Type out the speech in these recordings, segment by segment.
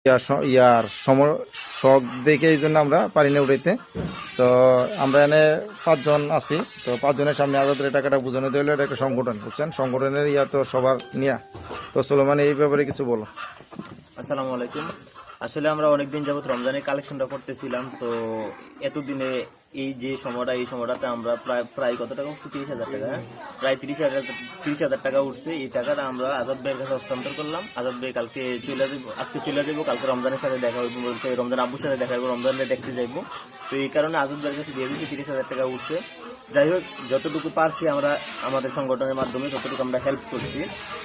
ইয়ার শখ দেখে এই জন্য আমরা পারি না উঠাইতে। তো আমরা এনে 5 জন আছি, তো 5 জনের সামনে আজাদের টাকাটা বোঝানো দিলে এটা একটা সংগঠন, বুঝছেন, সংগঠনের ইয়া তো সবার নিয়া। তো সুলেমান এই ব্যাপারে কিছু বলো। আসসালামু আলাইকুম। আসলে আমরা অনেকদিন যাবত রমজানের কালেকশনটা করতেছিলাম। তো এতদিনে এই যে সময়টা, এই সময়টাতে আমরা প্রায় কত টাকা উঠছে, 30,000 টাকা, প্রায় 30,000 টাকা উঠছে। এই টাকাটা আমরা আজাদ ভাইয়ের কাছে হস্তান্তর করলাম। আজাদ ভাই কালকে চলে যাবো, আজকে চলে যাবো, কালকে রমজানের সাথে দেখা হইব, বলতে রমজান আব্বুর সাথে দেখা হইব, রমজানটা দেখতে যাইবো। তো এই কারণে আজাদ ভাইয়ের কাছে দিয়ে দিচ্ছি, 30,000 টাকা উঠছে। যাই হোক, যতটুকু পারছি আমরা আমাদের সংগঠনের মাধ্যমে ততটুকু আমরা হেল্প করছি।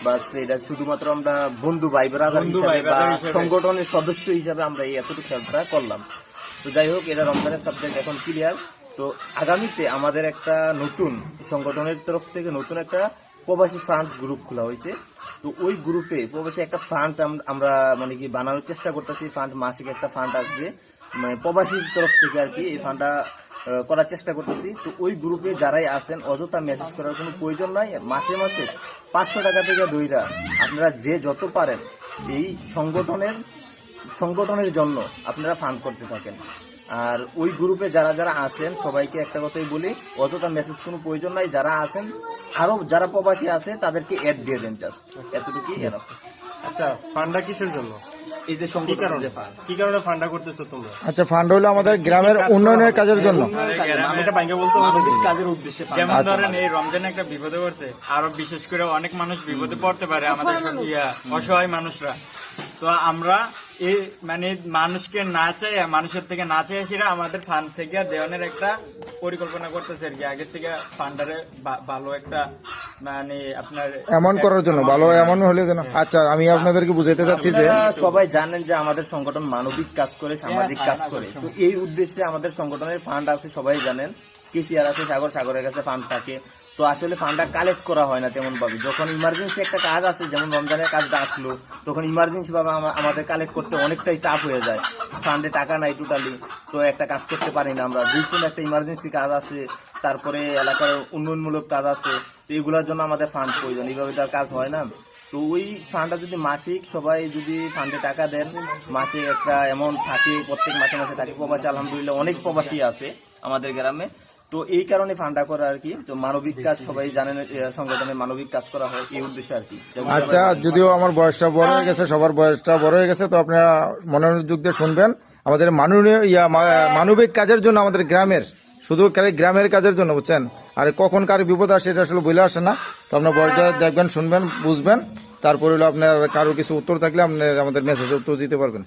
বাস এটা শুধুমাত্র আমরা বন্ধু ভাই ব্রাদার হিসাবে বা সংগঠনের সদস্য হিসাবে আমরা এই এতটুকু হেল্পটা করলাম। তো যাই হোক, এটা রমজানের সাবজেক্ট এখন ক্লিয়ার। তো আগামীতে আমাদের একটা নতুন সংগঠনের তরফ থেকে নতুন একটা প্রবাসী ফান্ড গ্রুপ খোলা হয়েছে। তো ওই গ্রুপে প্রবাসী একটা ফান্ড আমরা মানে কি বানানোর চেষ্টা করতেছি। ফান্ড মাসিক একটা ফান্ড আসবে, মানে প্রবাসীর তরফ থেকে আর কি এই ফান্ডটা করার চেষ্টা করতেছি। তো ওই গ্রুপে যারাই আছেন অযথা মেসেজ করার কোনো প্রয়োজন নাই। মাসে মাসে 500 টাকা থেকে দইরা আপনারা যে যত পারেন এই সংগঠনের জন্য আপনারা ফান্ড করতে থাকেন। আর ওই গ্রুপে যারা যারা আছেন সবাইকে একটা কথাই বলি, অযথা মেসেজ কোনো প্রয়োজন নাই। যারা আছেন আরো যারা প্রবাসী আছে তাদেরকে অ্যাড দিয়ে দেন, জাস্ট এতটুকুই। আচ্ছা, ফান্ডটা কিসের জন্য? এই যে সংগঠন যে ফান্ড, কি কারণে ফান্ডটা করতেছো তোমরা? আচ্ছা, ফান্ড হলো আমাদের গ্রামের উন্নয়নের কাজের জন্য, এটা ভাঙ্গা বলতে হবে কাজের উদ্দেশ্যে। যেমন ধরেন এই রমজানে একটা বিপদে পড়ছে, আরো বিশেষ করে অনেক মানুষ বিপদে পড়তে পারে, আমাদের অসহায় মানুষরা। তো আমরা এই মানে মানুষকে না চাই, মানুষের থেকে না চাই সেটা আমাদের ফান্ড থেকে দেওয়ানোর একটা পরিকল্পনা করতেছে আর কি। আগের থেকে ফান্ডারে ভালো একটা মানে আপনার এমন করার জন্য, ভালো এমন হলে যেন। আচ্ছা, আমি আপনাদেরকে বুঝাইতে চাচ্ছি যে সবাই জানেন যে আমাদের সংগঠন মানবিক কাজ করে, সামাজিক কাজ করে। তো এই উদ্দেশ্যে আমাদের সংগঠনের ফান্ড আছে, সবাই জানেন। কেসিআর আছে, সাগরের কাছে ফান্ড থাকে। তো আসলে ফান্ডটা কালেক্ট করা হয় না তেমন ভাবে। যখন ইমার্জেন্সি একটা কাজ আসে, যেমন রমজানের কাজটা আসলো, তখন ইমার্জেন্সি ভাবে আমাদের কালেক্ট করতে অনেকটাই টাফ হয়ে যায়। ফান্ডে টাকা নাই টোটালি, তো একটা কাজ করতে পারি না আমরা। দুই কোন একটা ইমার্জেন্সি কাজ আছে, তারপরে এলাকার উন্নয়নমূলক কাজ আছে, তো এগুলোর জন্য আমাদের ফান্ড প্রয়োজন। এইভাবে তো আর কাজ হয় না। তো ওই ফান্ডটা যদি মাসিক সবাই যদি ফান্ডে টাকা দেন, মাসে একটা অ্যামাউন্ট থাকে, প্রত্যেক মাসে মাসে থাকে। প্রবাসী আলহামদুলিল্লাহ অনেক প্রবাসী আছে আমাদের গ্রামে। তো এই কারণে ফান্ডা করা আর কি। তো মানবিক কাজ সবাই জানেন, সংগঠনে মানবিক কাজ করা হয় এই উদ্দেশ্যে আর কি। আচ্ছা, যদিও আমার বয়সটা বড় হয়ে গেছে, সবার বয়সটা বড় হয়ে গেছে, তো আপনারা মনোযোগ দিয়ে শুনবেন। আমাদের মানবিক কাজের জন্য আমাদের গ্রামের, শুধু গ্রামের কাজের জন্য, বুঝছেন। আর কখন কার বিপদ আসে এটা আসলে বলে আসে না। তো আপনার বয়সটা দেখবেন, শুনবেন, বুঝবেন। তারপরে হলো আপনার কারো কিছু উত্তর থাকলে আপনি আমাদের মেসেজে উত্তর দিতে পারবেন।